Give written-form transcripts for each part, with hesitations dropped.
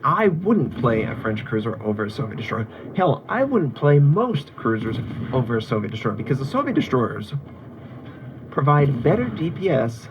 I wouldn't play a French cruiser over a Soviet destroyer. Hell, I wouldn't play most cruisers over a Soviet destroyer because the Soviet destroyers provide better DPS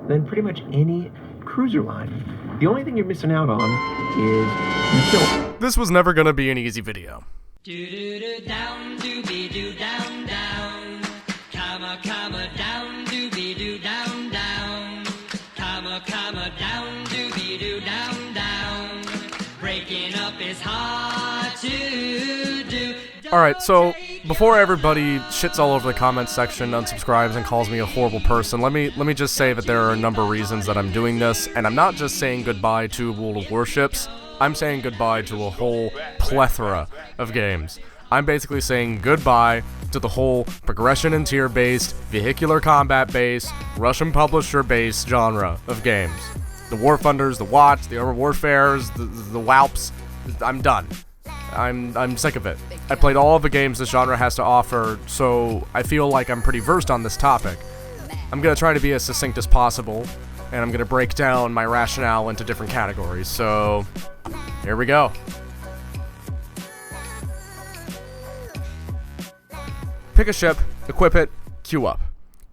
than pretty much any cruiser line. The only thing you're missing out on is you kill. This was never gonna be an easy video. Do-do-do down, doobie-doo down, down. Comma, down, doobie-doo down, down. Comma, down, doobie-doo down, down. Breaking up is hard to do. Alright, so before everybody shits all over the comments section, unsubscribes, and calls me a horrible person, let me just say that there are a number of reasons that I'm doing this, and I'm not just saying goodbye to World of Warships, I'm saying goodbye to a whole plethora of games. I'm basically saying goodbye to the whole progression and tier-based, vehicular combat-based, Russian publisher-based genre of games. The War Thunders, the WoTs, the Urban Warfares, the WALPs, I'm done. I'm sick of it. I played all of the games this genre has to offer, so I feel like I'm pretty versed on this topic. I'm gonna try to be as succinct as possible, and I'm gonna break down my rationale into different categories, so here we go. Pick a ship, equip it, queue up.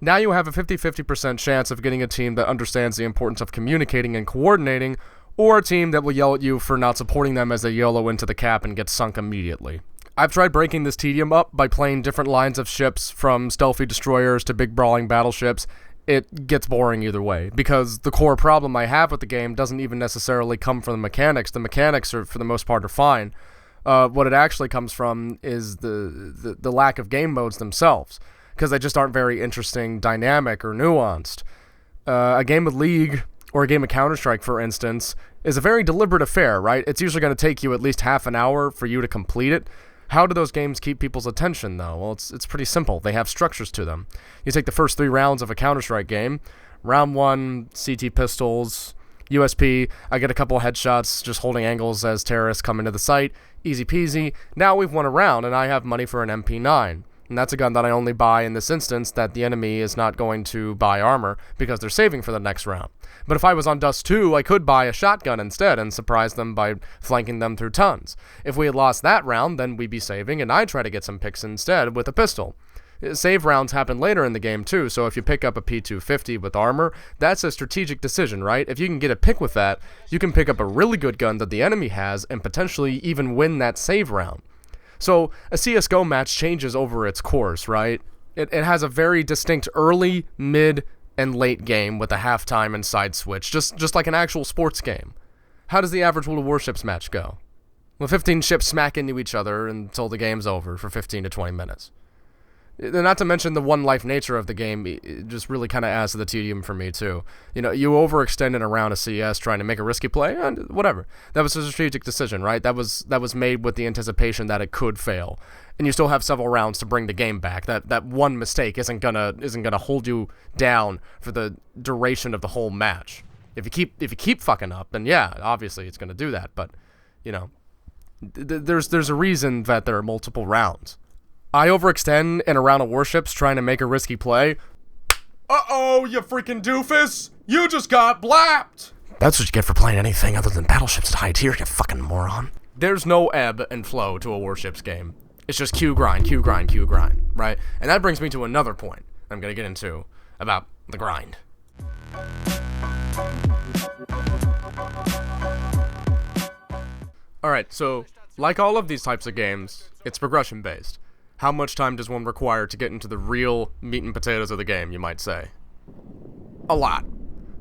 Now you have a 50-50% chance of getting a team that understands the importance of communicating and coordinating, or a team that will yell at you for not supporting them as they YOLO into the cap and get sunk immediately. I've tried breaking this tedium up by playing different lines of ships, from stealthy destroyers to big brawling battleships. It gets boring either way, because the core problem I have with the game doesn't even necessarily come from the mechanics. The mechanics, are, for the most part, are fine. What it actually comes from is the lack of game modes themselves, because they just aren't very interesting, dynamic, or nuanced. A game of League, or a game of Counter-Strike, for instance, is a very deliberate affair, right? It's usually going to take you at least half an hour for you to complete it. How do those games keep people's attention, though? Well, it's pretty simple. They have structures to them. You take the first 3 rounds of a Counter-Strike game. Round 1, CT pistols, USP, I get a couple headshots just holding angles as terrorists come into the site. Easy peasy. Now we've won a round, and I have money for an MP9. And that's a gun that I only buy in this instance that the enemy is not going to buy armor because they're saving for the next round. But if I was on Dust 2, I could buy a shotgun instead and surprise them by flanking them through tons. If we had lost that round, then we'd be saving, and I'd try to get some picks instead with a pistol. Save rounds happen later in the game too, so if you pick up a P250 with armor, that's a strategic decision, right? If you can get a pick with that, you can pick up a really good gun that the enemy has and potentially even win that save round. So a CSGO match changes over its course, right? It has a very distinct early, mid, and late game with a halftime and side switch, just like an actual sports game. How does the average World of Warships match go? Well, 15 ships smack into each other until the game's over for 15 to 20 minutes. Not to mention the one-life nature of the game, it just really kind of adds to the tedium for me, too. You know, you overextend in a round of CS trying to make a risky play, and whatever. That was a strategic decision, right? That was made with the anticipation that it could fail. And you still have several rounds to bring the game back. That one mistake isn't gonna hold you down for the duration of the whole match. If you keep fucking up, then yeah, obviously it's gonna do that. But, you know, there's a reason that there are multiple rounds. I overextend in a round of Warships trying to make a risky play. Uh-oh, you freaking doofus! You just got blapped! That's what you get for playing anything other than battleships at high tier, you fucking moron. There's no ebb and flow to a Warships game. It's just Q grind, right? And that brings me to another point I'm gonna get into about the grind. Alright, so, like all of these types of games, it's progression-based. How much time does one require to get into the real meat and potatoes of the game, you might say? A lot.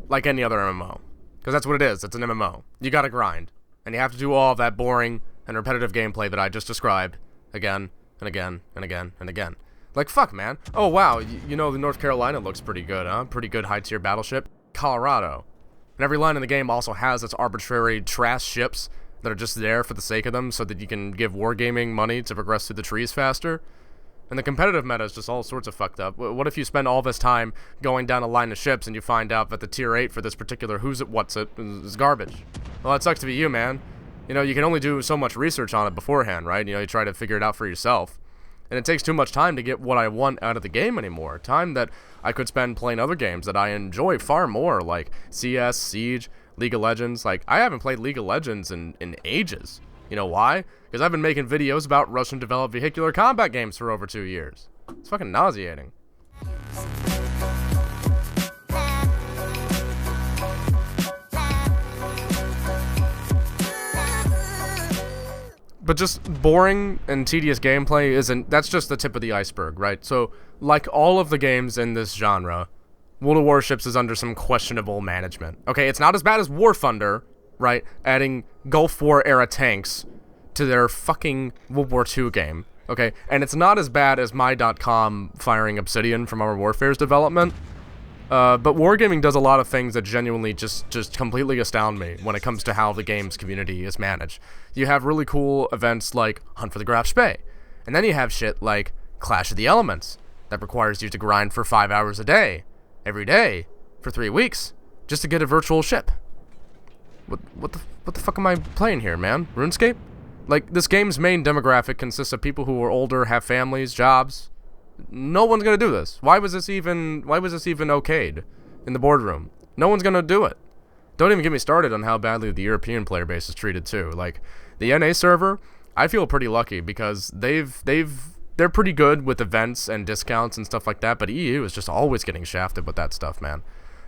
Like any other MMO. Because that's what it is, it's an MMO. You gotta grind. And you have to do all of that boring and repetitive gameplay that I just described. Again, and again, and again, and again. Like, fuck, man. Oh, wow, you know the North Carolina looks pretty good, huh? Pretty good high-tier battleship. Colorado. And every line in the game also has its arbitrary trash ships that are just there for the sake of them so that you can give wargaming money to progress through the trees faster. And the competitive meta is just all sorts of fucked up. What if you spend all this time going down a line of ships and you find out that the tier 8 for this particular who's it what's it is garbage? Well, that sucks to be you, man. You know, you can only do so much research on it beforehand, right? You know, you try to figure it out for yourself. And it takes too much time to get what I want out of the game anymore. Time that I could spend playing other games that I enjoy far more, like CS, Siege, League of Legends. Like, I haven't played League of Legends in ages. You know why? Because I've been making videos about Russian-developed vehicular combat games for over 2 years. It's fucking nauseating. But just boring and tedious gameplay that's just the tip of the iceberg, right? So, like all of the games in this genre, World of Warships is under some questionable management. Okay, it's not as bad as War Thunder, right? Adding Gulf War era tanks to their fucking World War II game, okay? And it's not as bad as My.com firing Obsidian from Modern Warfare's development. But Wargaming does a lot of things that genuinely just completely astound me when it comes to how the game's community is managed. You have really cool events like Hunt for the Graf Spee, and then you have shit like Clash of the Elements that requires you to grind for 5 hours a day, every day, for 3 weeks, just to get a virtual ship. What the fuck am I playing here, man? RuneScape? Like, this game's main demographic consists of people who are older, have families, jobs. No one's gonna do this. Why was this even okayed in the boardroom? No one's gonna do it. Don't even get me started on how badly the European player base is treated too. Like, the NA server, I feel pretty lucky because they're pretty good with events and discounts and stuff like that, but EU is just always getting shafted with that stuff, man.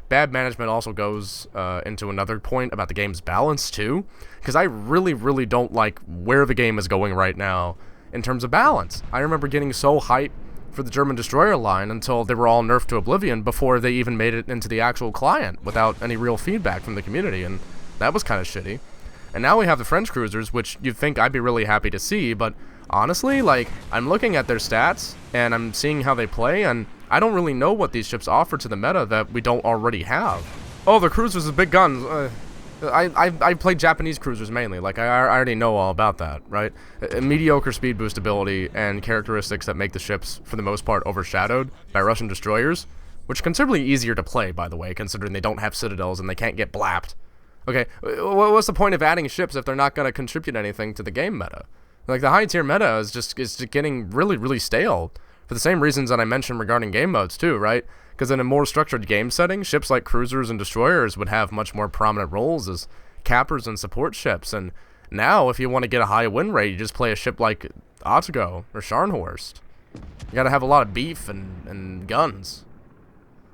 Bad management also goes into another point about the game's balance too, because I really don't like where the game is going right now in terms of balance. I remember getting so hyped for the German destroyer line until they were all nerfed to oblivion before they even made it into the actual client without any real feedback from the community, and that was kind of shitty. And now we have the French cruisers, which you'd think I'd be really happy to see, but honestly, like, I'm looking at their stats and I'm seeing how they play, and I don't really know what these ships offer to the meta that we don't already have. Oh, the cruisers with big guns. I play Japanese cruisers mainly. Like, I already know all about that, right? Mediocre speed boost ability and characteristics that make the ships, for the most part, overshadowed by Russian destroyers, which are considerably easier to play, by the way, considering they don't have citadels and they can't get blapped. Okay, what's the point of adding ships if they're not going to contribute anything to the game meta? Like, the high-tier meta is just getting really stale, for the same reasons that I mentioned regarding game modes, too, right? Because in a more structured game setting, ships like cruisers and destroyers would have much more prominent roles as cappers and support ships, and now, if you want to get a high win rate, you just play a ship like Ottogo or Scharnhorst. You gotta have a lot of beef and guns.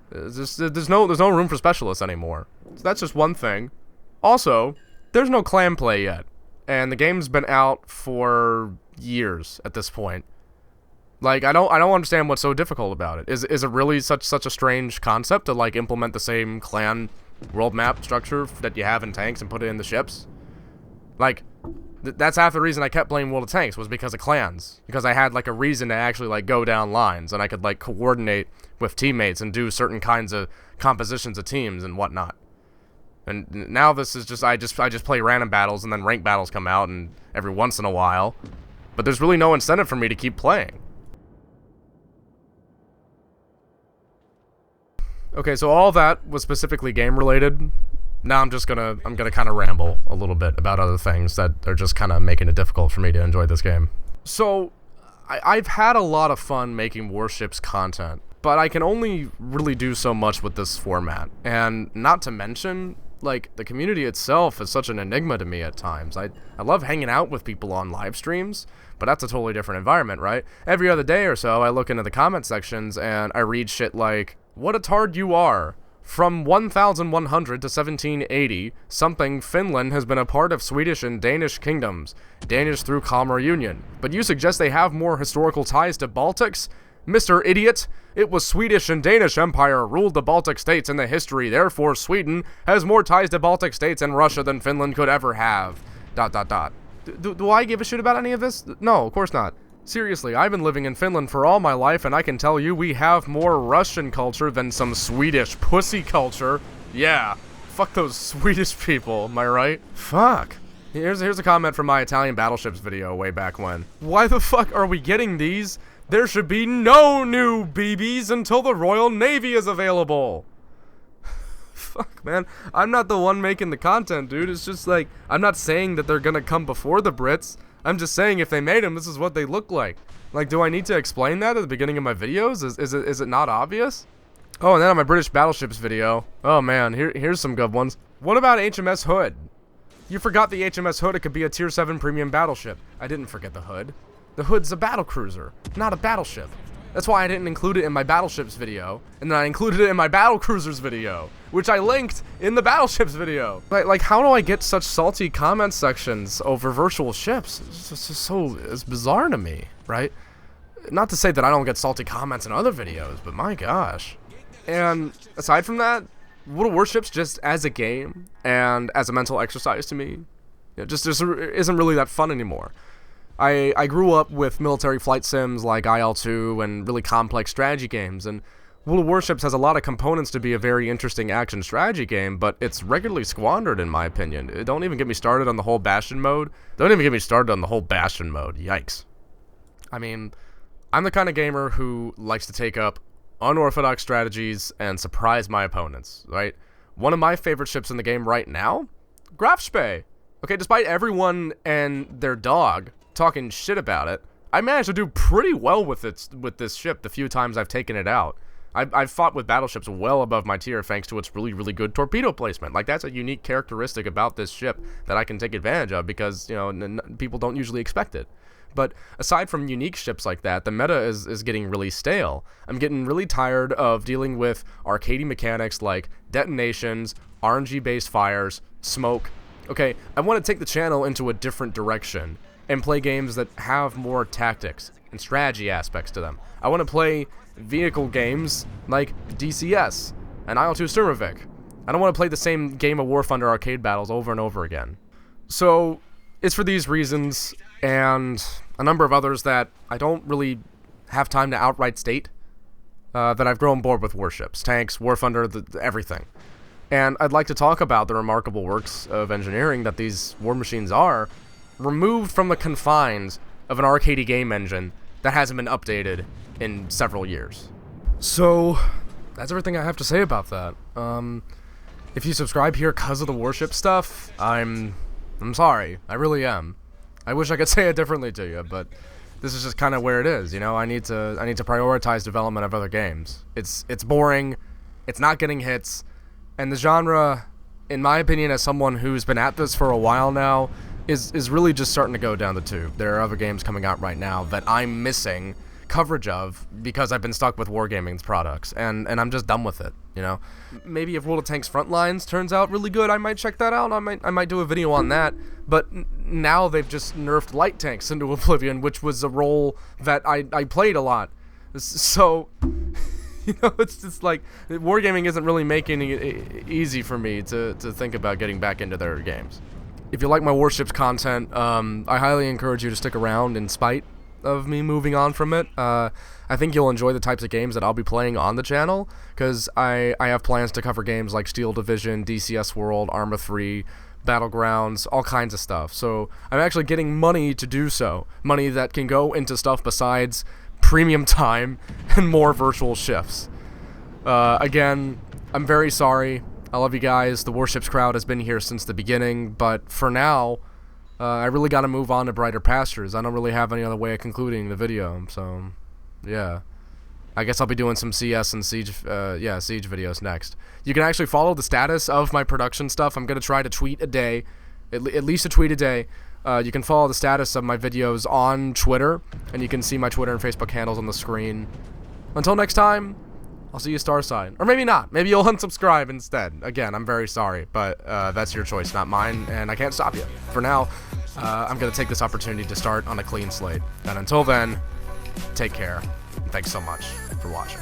There's no room for specialists anymore. So that's just one thing. Also, there's no clan play yet, and the game's been out for years at this point. Like, I don't understand what's so difficult about it. Is it really such a strange concept to, like, implement the same clan world map structure that you have in tanks and put it in the ships? Like, that's half the reason I kept playing World of Tanks, was because of clans. Because I had, like, a reason to actually, like, go down lines, and I could, like, coordinate with teammates and do certain kinds of compositions of teams and whatnot. And now this is just, I just play random battles, and then ranked battles come out and every once in a while. But there's really no incentive for me to keep playing. Okay, so all that was specifically game related. Now I'm gonna kind of ramble a little bit about other things that are just kind of making it difficult for me to enjoy this game. So I've had a lot of fun making Warships content, but I can only really do so much with this format. And not to mention, like, the community itself is such an enigma to me at times. I love hanging out with people on live streams, but that's a totally different environment, right? Every other day or so, I look into the comment sections and I read shit like, "What a tard you are. From 1100 to 1780, something Finland has been a part of Swedish and Danish kingdoms. Danish through Kalmar Union. But you suggest they have more historical ties to Baltics? Mr. Idiot, it was Swedish and Danish Empire ruled the Baltic states in the history, therefore Sweden has more ties to Baltic states and Russia than Finland could ever have. ... Do I give a shit about any of this? No, of course not. Seriously, I've been living in Finland for all my life, and I can tell you we have more Russian culture than some Swedish pussy culture. Yeah, fuck those Swedish people, am I right? Fuck. Here's a comment from my Italian battleships video way back when. Why the fuck are we getting these? There should be no new BBs until the Royal Navy is available. Fuck, man. I'm not the one making the content, dude. It's just like, I'm not saying that they're gonna come before the Brits. I'm just saying if they made them, this is what they look like. Like, do I need to explain that at the beginning of my videos? Is it not obvious? Oh, and then on my British battleships video. Oh man, here's some good ones. What about HMS Hood? You forgot the HMS Hood. It could be a tier 7 premium battleship. I didn't forget the Hood. The Hood's a battle cruiser, not a battleship. That's why I didn't include it in my battleships video, and then I included it in my battle cruisers video, which I linked in the battleships video. Like how do I get such salty comment sections over virtual ships? It's bizarre to me, right? Not to say that I don't get salty comments in other videos, but my gosh. And aside from that, WoT Warships just as a game and as a mental exercise to me, just isn't really that fun anymore. I grew up with military flight sims like IL-2 and really complex strategy games, and WoT Warships has a lot of components to be a very interesting action strategy game, but it's regularly squandered in my opinion. Don't even get me started on the whole Bastion mode. Yikes. I mean, I'm the kind of gamer who likes to take up unorthodox strategies and surprise my opponents, right? One of my favorite ships in the game right now? Grafspee. Okay, despite everyone and their dog talking shit about it, I managed to do pretty well with this ship the few times I've taken it out. I've fought with battleships well above my tier thanks to its really, really good torpedo placement. Like, that's a unique characteristic about this ship that I can take advantage of because, you know, people don't usually expect it. But aside from unique ships like that, the meta is getting really stale. I'm getting really tired of dealing with arcadey mechanics like detonations, RNG-based fires, smoke. Okay, I want to take the channel into a different direction and play games that have more tactics and strategy aspects to them. I want to play vehicle games like DCS and IL-2 Sturmovik. I don't want to play the same Game of War Thunder arcade battles over and over again. So, it's for these reasons and a number of others that I don't really have time to outright state that I've grown bored with warships, tanks, War Thunder, everything. And I'd like to talk about the remarkable works of engineering that these war machines are, removed from the confines of an arcadey game engine that hasn't been updated in several years. So, that's everything I have to say about that. If you subscribe here because of the warship stuff, I'm sorry. I really am. I wish I could say it differently to you, but this is just kind of where it is, you know? I need to prioritize development of other games. It's boring, it's not getting hits, and the genre, in my opinion, as someone who's been at this for a while now, is really just starting to go down the tube. There are other games coming out right now that I'm missing coverage of because I've been stuck with Wargaming's products, and I'm just done with it, you know? Maybe if World of Tanks Frontlines turns out really good, I might check that out. I might do a video on that, but now they've just nerfed light tanks into oblivion, which was a role that I played a lot. So, you know, it's just like, Wargaming isn't really making it easy for me to think about getting back into their games. If you like my Warships content, I highly encourage you to stick around in spite of me moving on from it. I think you'll enjoy the types of games that I'll be playing on the channel, because I have plans to cover games like Steel Division, DCS World, Arma 3, Battlegrounds, all kinds of stuff. So I'm actually getting money to do so. Money that can go into stuff besides premium time and more virtual shifts. Again, I'm very sorry. I love you guys. The Warships crowd has been here since the beginning, but for now, I really got to move on to brighter pastures. I don't really have any other way of concluding the video, so yeah. I guess I'll be doing some CS and Siege videos next. You can actually follow the status of my production stuff. I'm going to try to tweet a day, at least a tweet a day. You can follow the status of my videos on Twitter, and you can see my Twitter and Facebook handles on the screen. Until next time, I'll see you Starside. Or maybe not. Maybe you'll unsubscribe instead. Again, I'm very sorry, but that's your choice, not mine, and I can't stop you. For now, I'm going to take this opportunity to start on a clean slate. And until then, take care. Thanks so much for watching.